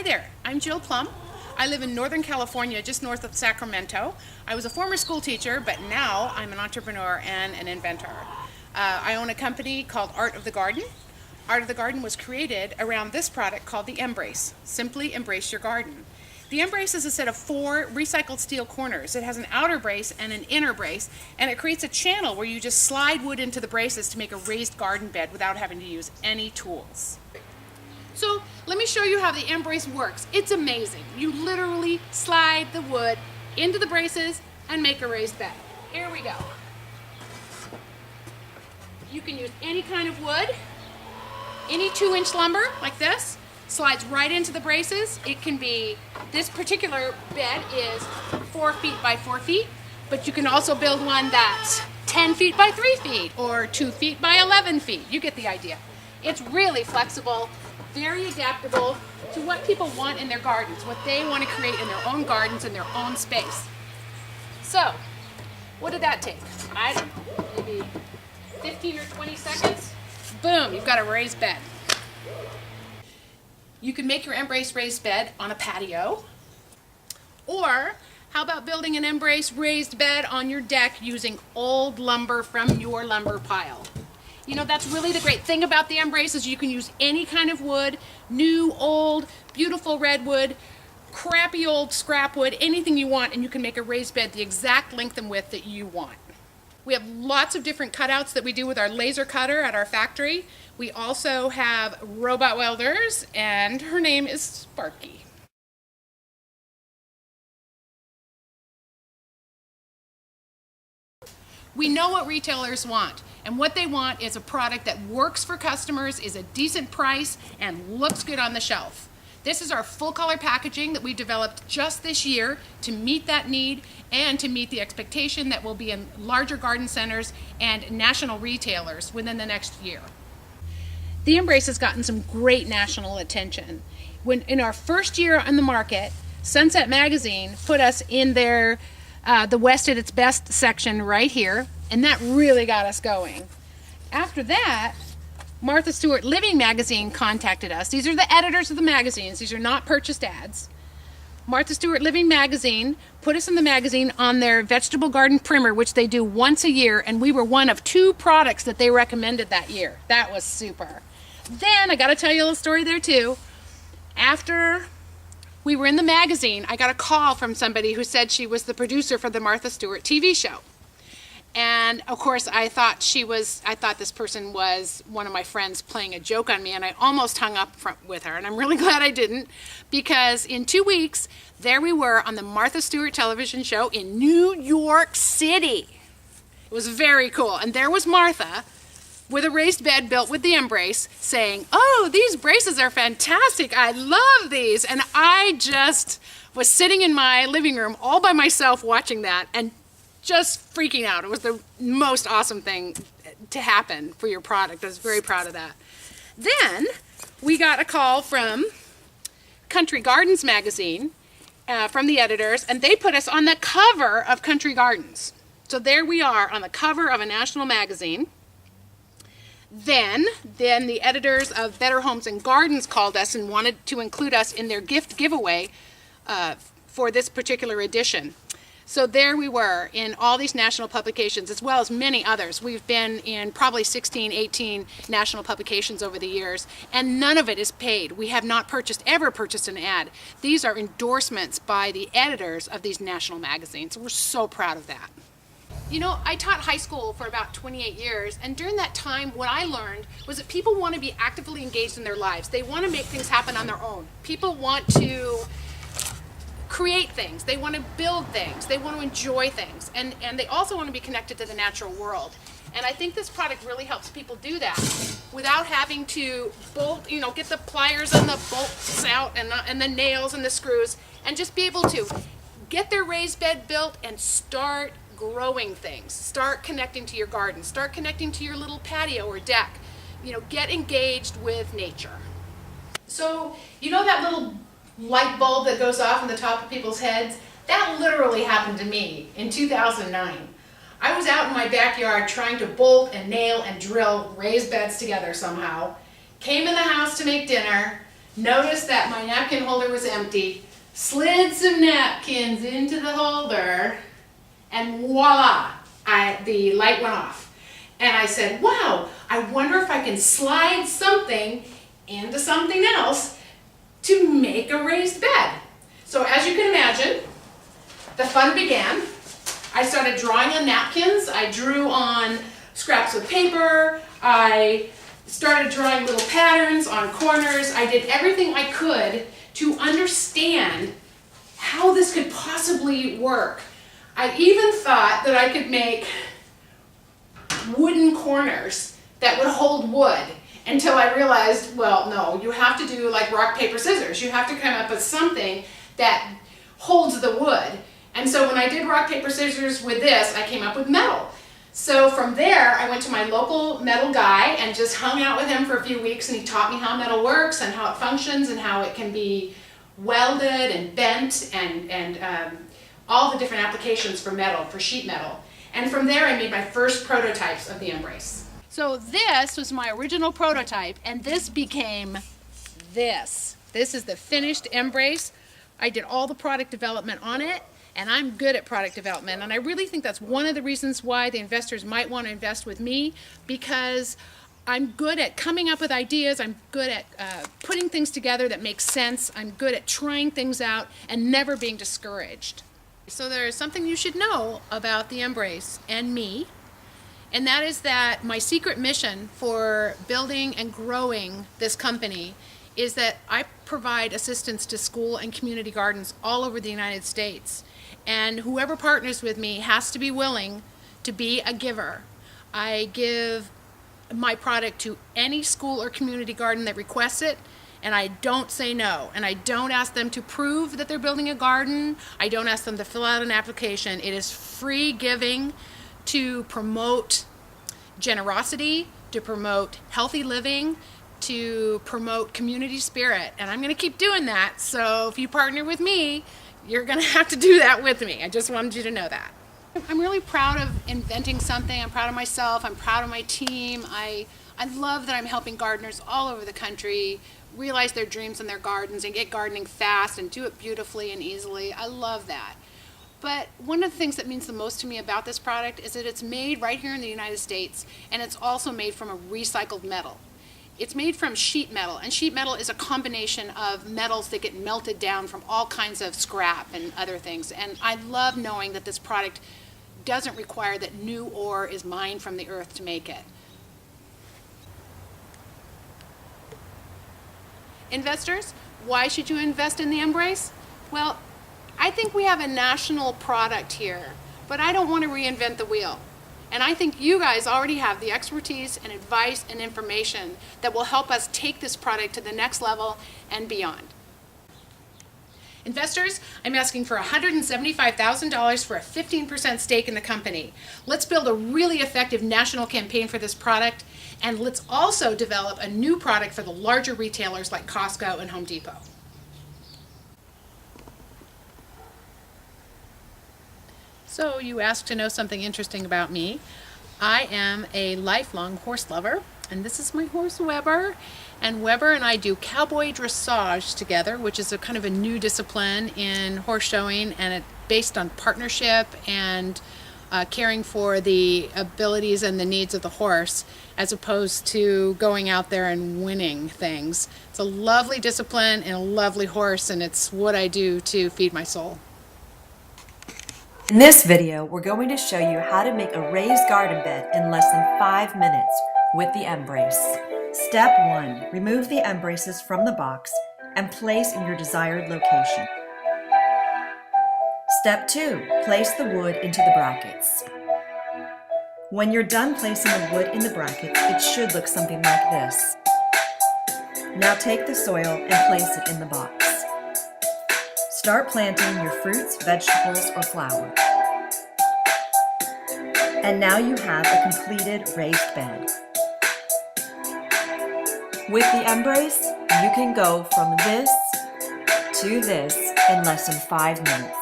Hi there, I'm Jill Plumb. I live in Northern California, just north of Sacramento. I was a former school teacher, but now I'm an entrepreneur and an inventor. I own a company called Art of the Garden. Art of the Garden was created around this product called the MBrace. Simply embrace your garden. The MBrace is a set of 4 recycled steel corners. It has an outer brace and an inner brace, and it creates a channel where you just slide wood into the braces to make a raised garden bed without having to use any tools. So let me show you how the MBrace works. It's amazing. You literally slide the wood into the braces and make a raised bed. Here we go. You can use any kind of wood, any 2-inch lumber like this, slides right into the braces. It can be, this particular bed is 4 feet by 4 feet, but you can also build one that's 10 feet by 3 feet or 2 feet by 11 feet. You get the idea. It's really flexible, very adaptable to what people want in their gardens, what they want to create in their own gardens, in their own space. So, what did that take? I don't know, maybe 15 or 20 seconds? Boom, you've got a raised bed. You can make your MBrace raised bed on a patio, or how about building an MBrace raised bed on your deck using old lumber from your lumber pile? You know, that's really the great thing about the MBrace is you can use any kind of wood, new, old, beautiful redwood, crappy old scrap wood, anything you want, and you can make a raised bed the exact length and width that you want. We have lots of different cutouts that we do with our laser cutter at our factory. We also have robot welders, and her name is Sparky. We know what retailers want, and what they want is a product that works for customers, is a decent price, and looks good on the shelf. This is our full color packaging that we developed just this year to meet that need and to meet the expectation that will be in larger garden centers and national retailers within the next year. The MBrace has gotten some great national attention. When in our first year on the market, Sunset Magazine put us in their the West at its Best section right here, and that really got us going. After that, Martha Stewart Living Magazine contacted us. These are the editors of the magazines. These are not purchased ads. Martha Stewart Living Magazine put us in the magazine on their vegetable garden primer, which they do once a year, and we were one of 2 products that they recommended that year. That was super. Then, I gotta tell you a little story there too. After we were in the magazine, I got a call from somebody who said she was the producer for the Martha Stewart TV show. And of course I thought this person was one of my friends playing a joke on me, and I almost hung up with her, and I'm really glad I didn't, because in 2 weeks, there we were on the Martha Stewart television show in New York City. It was very cool, and there was Martha with a raised bed built with the MBrace saying, "Oh, these braces are fantastic, I love these," and I just was sitting in my living room all by myself watching that and just freaking out. It was the most awesome thing to happen for your product. I was very proud of that. Then we got a call from Country Gardens magazine, from the editors, and they put us on the cover of Country Gardens. So there we are on the cover of a national magazine. Then the editors of Better Homes and Gardens called us and wanted to include us in their gift giveaway for this particular edition. So there we were in all these national publications, as well as many others. We've been in probably 16, 18 national publications over the years, and none of it is paid. We have not ever purchased an ad. These are endorsements by the editors of these national magazines. We're so proud of that. You know, I taught high school for about 28 years, and during that time, what I learned was that people want to be actively engaged in their lives. They want to make things happen on their own. People want to create things, they want to build things, they want to enjoy things, and they also want to be connected to the natural world. And I think this product really helps people do that without having to bolt, get the pliers and the bolts out and the nails and the screws, and just be able to get their raised bed built and start growing things, start connecting to your garden, start connecting to your little patio or deck, get engaged with nature. So, that little light bulb that goes off on the top of people's heads, that literally happened to me in 2009. I was out in my backyard trying to bolt and nail and drill raised beds together somehow, came in the house to make dinner, noticed that my napkin holder was empty, slid some napkins into the holder, and voila, the light went off. And I said, wow, I wonder if I can slide something into something else to make a raised bed. So as you can imagine, the fun began. I started drawing on napkins. I drew on scraps of paper. I started drawing little patterns on corners. I did everything I could to understand how this could possibly work. I even thought that I could make wooden corners that would hold wood, until I realized, well, no, you have to do like rock, paper, scissors. You have to come up with something that holds the wood. And so when I did rock, paper, scissors with this, I came up with metal. So from there, I went to my local metal guy and just hung out with him for a few weeks, and he taught me how metal works and how it functions and how it can be welded and bent and all the different applications for metal, for sheet metal. And from there, I made my first prototypes of the MBrace. So this was my original prototype, and this became this. This is the finished MBrace. I did all the product development on it, and I'm good at product development. And I really think that's one of the reasons why the investors might want to invest with me, because I'm good at coming up with ideas. I'm good at putting things together that make sense. I'm good at trying things out and never being discouraged. So there's something you should know about the MBrace and me, and that is that my secret mission for building and growing this company is that I provide assistance to school and community gardens all over the United States. And whoever partners with me has to be willing to be a giver. I give my product to any school or community garden that requests it, and I don't say no. And I don't ask them to prove that they're building a garden. I don't ask them to fill out an application. It is free giving to promote generosity, to promote healthy living, to promote community spirit. And I'm going to keep doing that. So if you partner with me, you're going to have to do that with me. I just wanted you to know that. I'm really proud of inventing something. I'm proud of myself. I'm proud of my team. I love that I'm helping gardeners all over the country realize their dreams in their gardens and get gardening fast and do it beautifully and easily. I love that. But one of the things that means the most to me about this product is that it's made right here in the United States, and it's also made from a recycled metal. It's made from sheet metal, and sheet metal is a combination of metals that get melted down from all kinds of scrap and other things. And I love knowing that this product doesn't require that new ore is mined from the earth to make it. Investors, why should you invest in the MBrace? Well, I think we have a national product here, but I don't want to reinvent the wheel. And I think you guys already have the expertise and advice and information that will help us take this product to the next level and beyond. Investors, I'm asking for $175,000 for a 15% stake in the company. Let's build a really effective national campaign for this product, and let's also develop a new product for the larger retailers like Costco and Home Depot. So you asked to know something interesting about me. I am a lifelong horse lover, and this is my horse Weber. And Weber and I do cowboy dressage together, which is a kind of a new discipline in horse showing, and it's based on partnership and caring for the abilities and the needs of the horse, as opposed to going out there and winning things. It's a lovely discipline and a lovely horse, and it's what I do to feed my soul. In this video, we're going to show you how to make a raised garden bed in less than 5 minutes with the MBrace. Step 1. Remove the MBraces from the box and place in your desired location. Step 2. Place the wood into the brackets. When you're done placing the wood in the brackets, it should look something like this. Now take the soil and place it in the box. Start planting your fruits, vegetables, or flower. And now you have a completed raised bed. With the MBrace, you can go from this to this in less than 5 minutes.